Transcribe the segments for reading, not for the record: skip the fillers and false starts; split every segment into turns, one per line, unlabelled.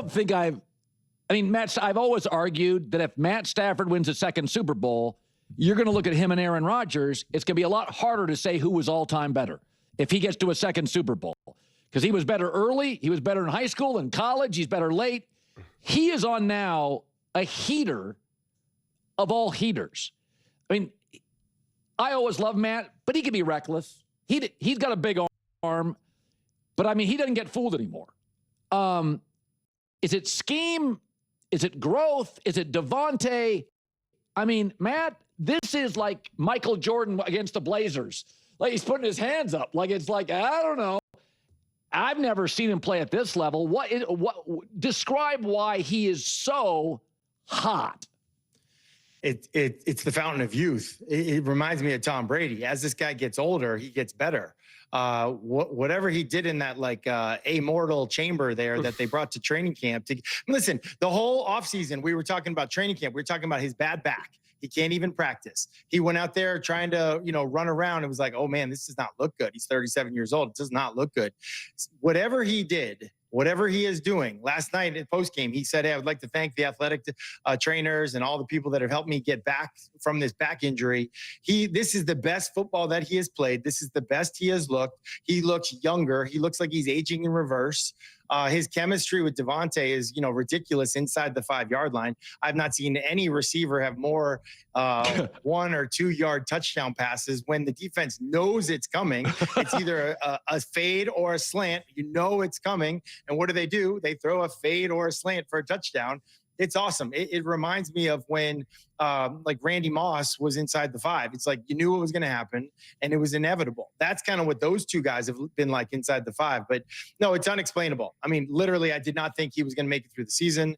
don't think I've always argued that if Matt Stafford wins a second Super Bowl, you're going to look at him and Aaron Rodgers. It's going to be a lot harder to say who was all-time better if he gets to a second Super Bowl. Because he was better early. He was better in high school and college. He's better late. He is on now a heater of all heaters. I mean, I always love Matt, but he can be reckless. He's got a big arm, but I mean, he doesn't get fooled anymore. Is it scheme? Is it growth? Is it Devontae? I mean, Matt, this is like Michael Jordan against the Blazers. Like he's putting his hands up. Like it's like, I don't know. I've never seen him play at this level. Describe why he is so hot.
It's the fountain of youth. It reminds me of Tom Brady. As this guy gets older, he gets better. Whatever he did in that immortal chamber there that they brought to training camp. Listen, the whole offseason, we were talking about training camp. We were talking about his bad back. He can't even practice. He went out there trying to, run around. It was like, oh man, this does not look good. He's 37 years old. It does not look good. Whatever he did, whatever he is doing. Last night at postgame, he said, hey, I would like to thank the athletic trainers and all the people that have helped me get back from this back injury. This is the best football that he has played. This is the best he has looked. He looks younger. He looks like he's aging in reverse. His chemistry with Devontae is, ridiculous inside the 5-yard line. I've not seen any receiver have more 1 or 2 yard touchdown passes when the defense knows it's coming. It's either a fade or a slant. It's coming. And what do? They throw a fade or a slant for a touchdown. It's awesome. It reminds me of when Randy Moss was inside the 5. It's like you knew what was going to happen and it was inevitable. That's kind of what those two guys have been like inside the 5. But no, it's unexplainable. I mean, literally, I did not think he was going to make it through the season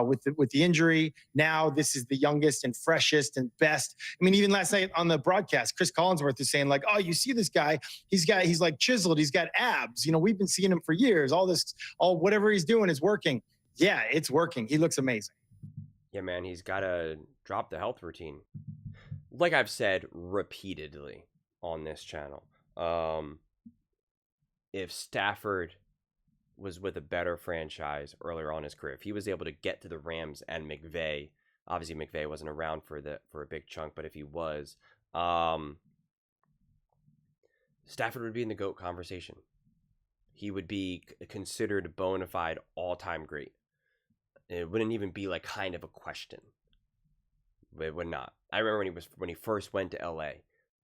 with the injury. Now this is the youngest and freshest and best. I mean, even last night on the broadcast, Chris Collinsworth is saying like, oh, you see this guy? He's like chiseled. He's got abs. We've been seeing him for years. Whatever he's doing is working. Yeah, it's working. He looks amazing.
Yeah, man, he's got to drop the health routine. Like I've said repeatedly on this channel, if Stafford was with a better franchise earlier on in his career, if he was able to get to the Rams and McVay, obviously McVay wasn't around for a big chunk, but if he was, Stafford would be in the GOAT conversation. He would be considered a bona fide all-time great. It wouldn't even be like kind of a question. It would not. I remember when he first went to LA,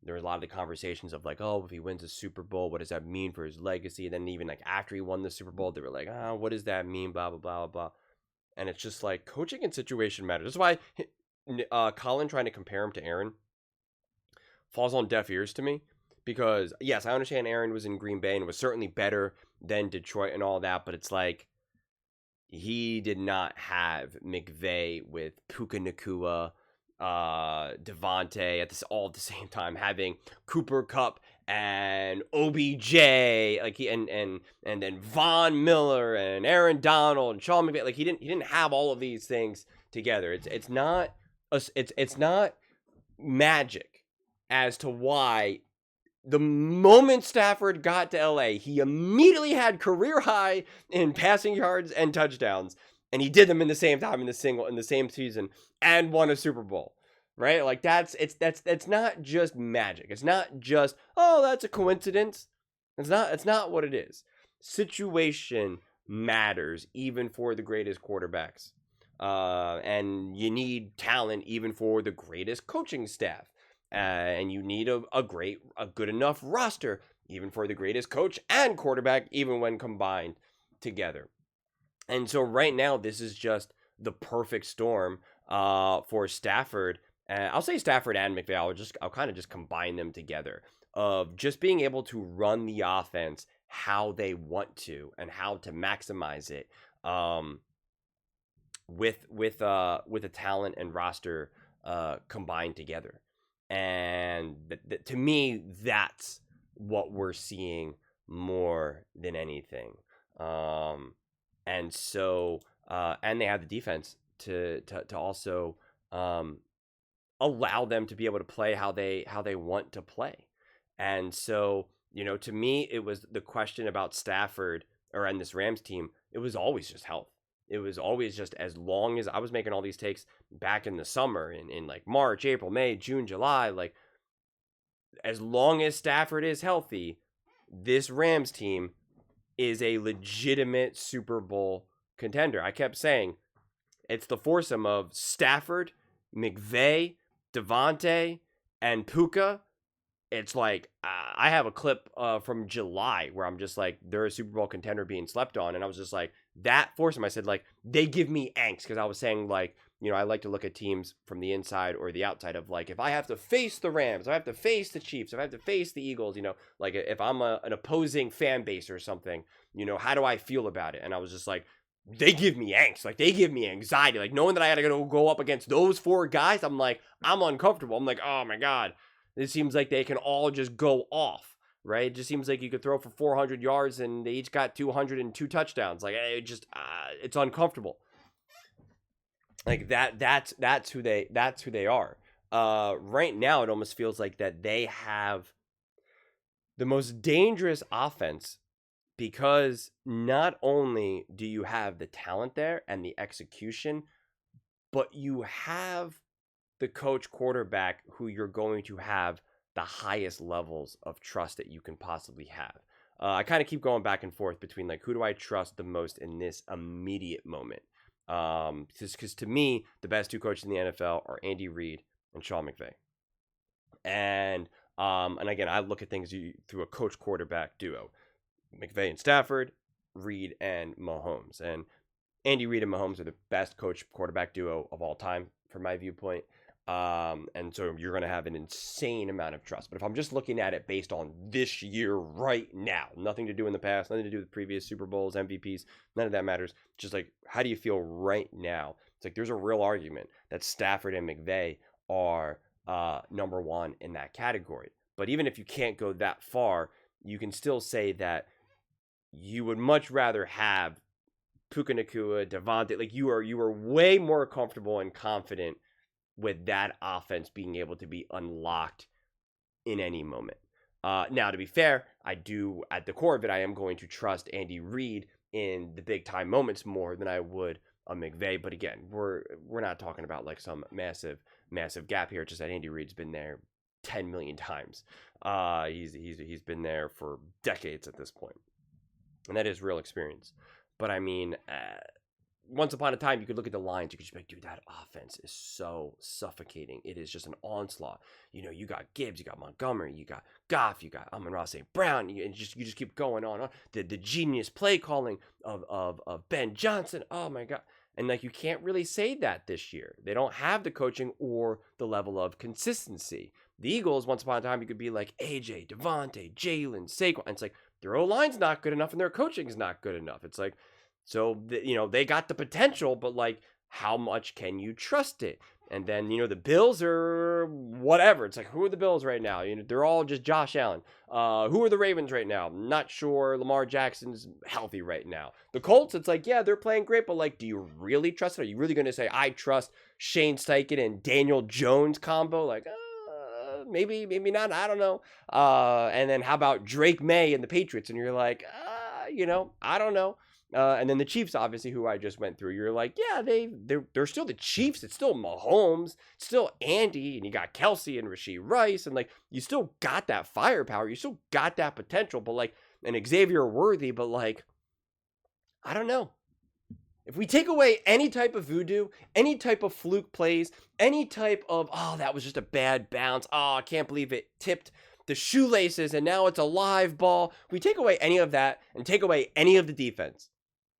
there was a lot of the conversations of like, oh, if he wins a Super Bowl, what does that mean for his legacy? And then even like after he won the Super Bowl, they were like, what does that mean? Blah, blah, blah, blah. And it's just like coaching and situation matters. That's why Colin trying to compare him to Aaron falls on deaf ears to me. Because yes, I understand Aaron was in Green Bay and was certainly better than Detroit and all that, but it's like, he did not have McVay with Puka Nacua, Devontae all at the same time, having Cooper Kupp and OBJ, like and then Von Miller and Aaron Donald and Sean McVay. Like he didn't have all of these things together. It's not magic as to why. The moment Stafford got to LA, he immediately had career high in passing yards and touchdowns, and he did them in the same time in the same season and won a Super Bowl. Right? Like that's not just magic. It's not just, oh, that's a coincidence. It's not what it is. Situation matters even for the greatest quarterbacks. And you need talent even for the greatest coaching staff. And you need a good enough roster, even for the greatest coach and quarterback, even when combined together. And so right now, this is just the perfect storm for Stafford. I'll say Stafford and McVay. I'll kind of just combine them together of just being able to run the offense how they want to and how to maximize it with a talent and roster combined together. And to me, that's what we're seeing more than anything. And so, and they have the defense to also allow them to be able to play how they want to play. And so, to me, it was the question about Stafford and this Rams team. It was always just health. It was always just as long as I was making all these takes back in the summer in like March, April, May, June, July, like as long as Stafford is healthy, this Rams team is a legitimate Super Bowl contender. I kept saying it's the foursome of Stafford, McVay, Devontae, and Puka. It's like I have a clip from July where I'm just like, they're a Super Bowl contender being slept on. And I was just like, that foursome, I said, like, they give me angst because I was saying, like, you know, I like to look at teams from the inside or the outside of, like, if I have to face the Rams, if I have to face the Chiefs, if I have to face the Eagles, you know, like if I'm an opposing fan base or something, you know, how do I feel about it? And I was just like, they give me angst. Like, they give me anxiety. Like, knowing that I had to go up against those four guys, I'm like, I'm uncomfortable. I'm like, oh my God. It seems like they can all just go off, right? It just seems like you could throw for 400 yards and they each got 202 touchdowns. Like, it just, it's uncomfortable. Like that's who they are. Right now, it almost feels like that they have the most dangerous offense because not only do you have the talent there and the execution, but you have the coach quarterback who you're going to have the highest levels of trust that you can possibly have. I kind of keep going back and forth between like, who do I trust the most in this immediate moment? Because to me, the best two coaches in the NFL are Andy Reid and Sean McVay. And again, I look at things through a coach quarterback duo, McVay and Stafford, Reid and Mahomes. And Andy Reid and Mahomes are the best coach quarterback duo of all time from my viewpoint. And so you're going to have an insane amount of trust. But if I'm just looking at it based on this year right now, nothing to do in the past, nothing to do with previous Super Bowls, MVPs, none of that matters. Just like, how do you feel right now? It's like, there's a real argument that Stafford and McVay are number one in that category. But even if you can't go that far, you can still say that you would much rather have Puka Nacua, Devontae, like you are way more comfortable and confident with that offense being able to be unlocked in any moment. Now, to be fair, I do, at the core of it, I am going to trust Andy Reid in the big time moments more than I would a McVay. But again, we're not talking about like some massive gap here. It's just that Andy Reid's been there 10 million times. He's been there for decades at this point, and that is real experience. But I mean, once upon a time, you could look at the lines. You could just be like, dude, that offense is so suffocating. It is just an onslaught. You know, you got Gibbs, you got Montgomery, you got Goff, you got Amon-Ra St. Brown. You just keep going on. The genius play calling of Ben Johnson. Oh, my God. And, like, you can't really say that this year. They don't have the coaching or the level of consistency. The Eagles, once upon a time, you could be like AJ, Devontae, Jalen, Saquon. And it's like, their O-line's not good enough and their coaching is not good enough. It's like, so, you know, they got the potential, but like, how much can you trust it? And then, you know, the Bills are whatever. It's like, who are the Bills right now? You know, they're all just Josh Allen. Who are the Ravens right now? Not sure. Lamar Jackson's healthy right now. The Colts, it's like, yeah, they're playing great, but like, do you really trust it? Are you really going to say, I trust Shane Steichen and Daniel Jones combo? Like, maybe not. I don't know. And then how about Drake May and the Patriots? And you're like, you know, I don't know. And then the Chiefs, obviously, who I just went through, you're like, yeah, they're still the Chiefs. It's still Mahomes. It's still Andy. And you got Kelsey and Rashee Rice. And, like, you still got that firepower. You still got that potential. But, like, an Xavier Worthy. But, like, I don't know. If we take away any type of voodoo, any type of fluke plays, any type of, oh, that was just a bad bounce. Oh, I can't believe it tipped the shoelaces and now it's a live ball. We take away any of that and take away any of the defense.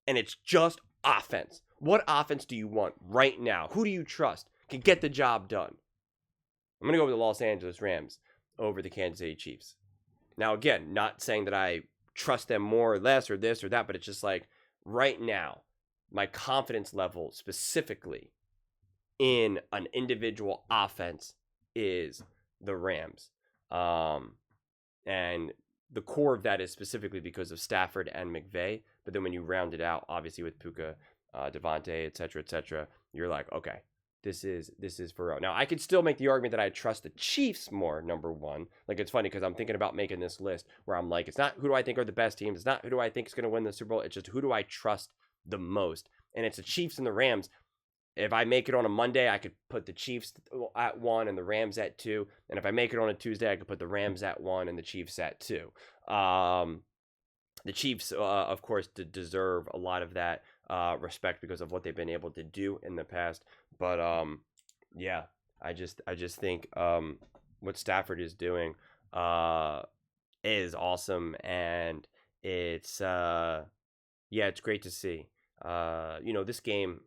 And it's just offense. What offense do you want right now? Who do you trust can get the job done? I'm going to go with the Los Angeles Rams over the Kansas City Chiefs. Now, again, not saying that I trust them more or less or this or that, but it's just like right now, my confidence level specifically in an individual offense is the Rams. And the core of that is specifically because of Stafford and McVay. But then when you round it out, obviously with Puka, Devontae, et cetera, you're like, okay, this is for real. Now, I could still make the argument that I trust the Chiefs more, number one. Like, it's funny because I'm thinking about making this list where I'm like, it's not who do I think are the best teams. It's not who do I think is going to win the Super Bowl. It's just who do I trust the most. and it's the Chiefs and the Rams. If I make it on a Monday, I could put the Chiefs at 1 and the Rams at 2. And if I make it on a Tuesday, I could put the Rams at 1 and the Chiefs at 2. The Chiefs, of course, deserve a lot of that respect because of what they've been able to do in the past. But yeah, I just think what Stafford is doing is awesome, and it's it's great to see. This game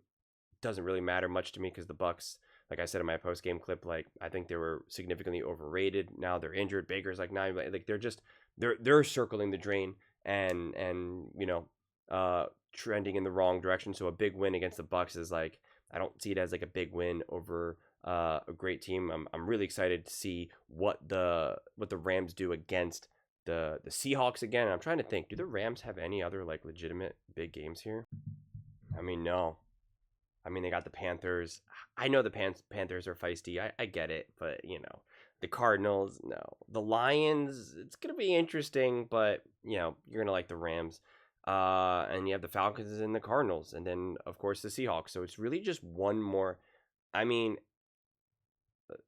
doesn't really matter much to me because the Bucks, like I said in my post game clip, like I think they were significantly overrated. Now they're injured. Baker's like they're circling the drain and trending in the wrong direction. So a big win against the Bucks is like, I don't see it as like a big win over a great team. I'm really excited to see what the Rams do against the Seahawks again. And I'm trying to think, do the Rams have any other like legitimate big games here? I mean, no. I mean, they got the Panthers. I know the Panthers are feisty. I get it, but the Cardinals, no. The Lions, it's gonna be interesting, but you're gonna like the Rams. And you have the Falcons and the Cardinals, and then of course the Seahawks. So it's really just one more. I mean,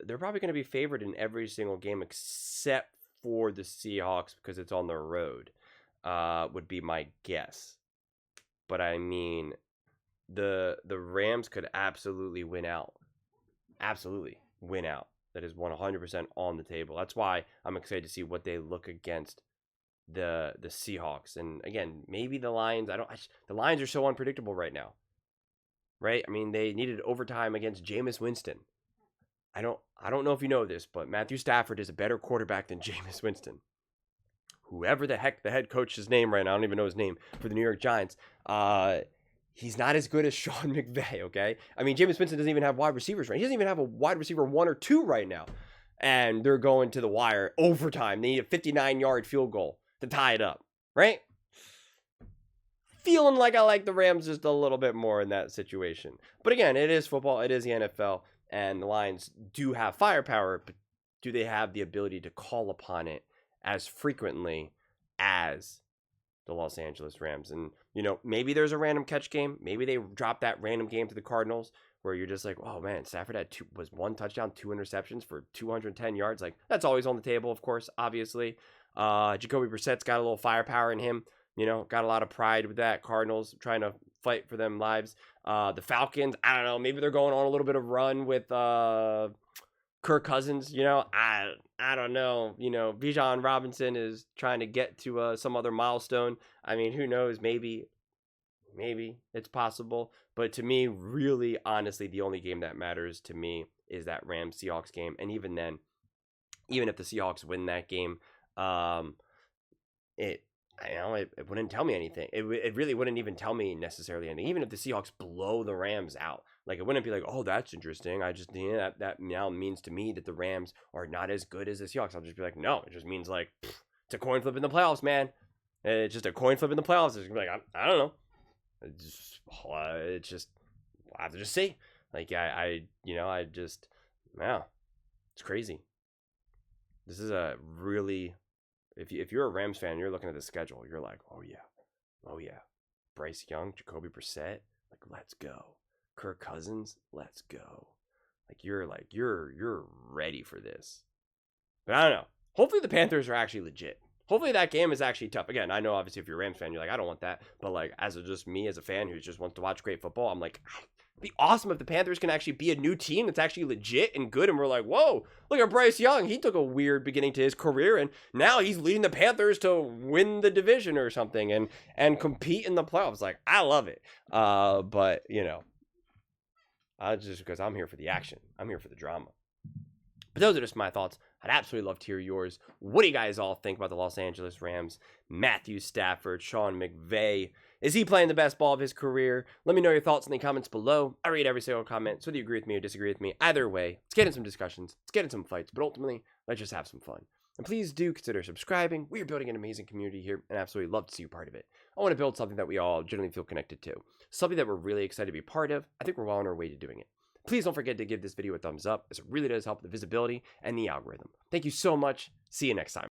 they're probably gonna be favored in every single game except for the Seahawks because it's on the road. Would be my guess. But I mean, the Rams could absolutely win out. Absolutely win out. That is 100% on the table. That's why I'm excited to see what they look against the Seahawks. And again, maybe the Lions. The Lions are so unpredictable right now. Right? I mean, they needed overtime against Jameis Winston. I don't know if you know this, but Matthew Stafford is a better quarterback than Jameis Winston. Whoever the heck the head coach's name right now, I don't even know his name, for the New York Giants. He's not as good as Sean McVay, okay? I mean, Jameis Winston doesn't even have wide receivers right. He doesn't even have a wide receiver 1 or 2 right now. And they're going to the wire overtime. They need a 59-yard field goal to tie it up, right? Feeling like I like the Rams just a little bit more in that situation. But again, it is football. It is the NFL. And the Lions do have firepower, but do they have the ability to call upon it as frequently as the Los Angeles Rams? And, maybe there's a random catch game. Maybe they drop that random game to the Cardinals where you're just like, oh, man, Stafford was 1 touchdown, 2 interceptions for 210 yards. Like, that's always on the table, of course, obviously. Jacoby Brissett's got a little firepower in him. Got a lot of pride with that. Cardinals trying to fight for them lives. The Falcons, I don't know. Maybe they're going on a little bit of run with Kirk Cousins. I don't know. Bijan Robinson is trying to get to some other milestone. I mean, who knows? Maybe it's possible. But to me, really, honestly, the only game that matters to me is that Rams-Seahawks game. And even then, even if the Seahawks win that game, it wouldn't tell me anything. It really wouldn't even tell me necessarily anything. Even if the Seahawks blow the Rams out, like, it wouldn't be like, oh, that's interesting. I just that now means to me that the Rams are not as good as the Seahawks. I'll just be like, no, it just means like it's a coin flip in the playoffs, man. It's just a coin flip in the playoffs. It's gonna be like, I don't know. It's just we'll have to just see. Like it's crazy. This is a really. If you're a Rams fan, you're looking at the schedule, you're like, oh yeah, Bryce Young, Jacoby Brissett, like, let's go. Kirk Cousins, let's go. You're ready for this. But I don't know. Hopefully the Panthers are actually legit. Hopefully that game is actually tough. Again, I know obviously if you're a Rams fan, you're like, I don't want that. But like, just me as a fan who just wants to watch great football, I'm like, it'd be awesome if the Panthers can actually be a new team that's actually legit and good. And we're like, whoa, look at Bryce Young. He took a weird beginning to his career, and now he's leading the Panthers to win the division or something and compete in the playoffs. Like, I love it. But just because I'm here for the action. I'm here for the drama. But those are just my thoughts. I'd absolutely love to hear yours. What do you guys all think about the Los Angeles Rams? Matthew Stafford, Sean McVay. Is he playing the best ball of his career? Let me know your thoughts in the comments below. I read every single comment, so whether you agree with me or disagree with me, either way, let's get in some discussions, let's get in some fights, but ultimately, let's just have some fun. And please do consider subscribing. We are building an amazing community here, and I absolutely love to see you part of it. I want to build something that we all generally feel connected to, something that we're really excited to be part of. I think we're well on our way to doing it. Please don't forget to give this video a thumbs up, as it really does help the visibility and the algorithm. Thank you so much. See you next time.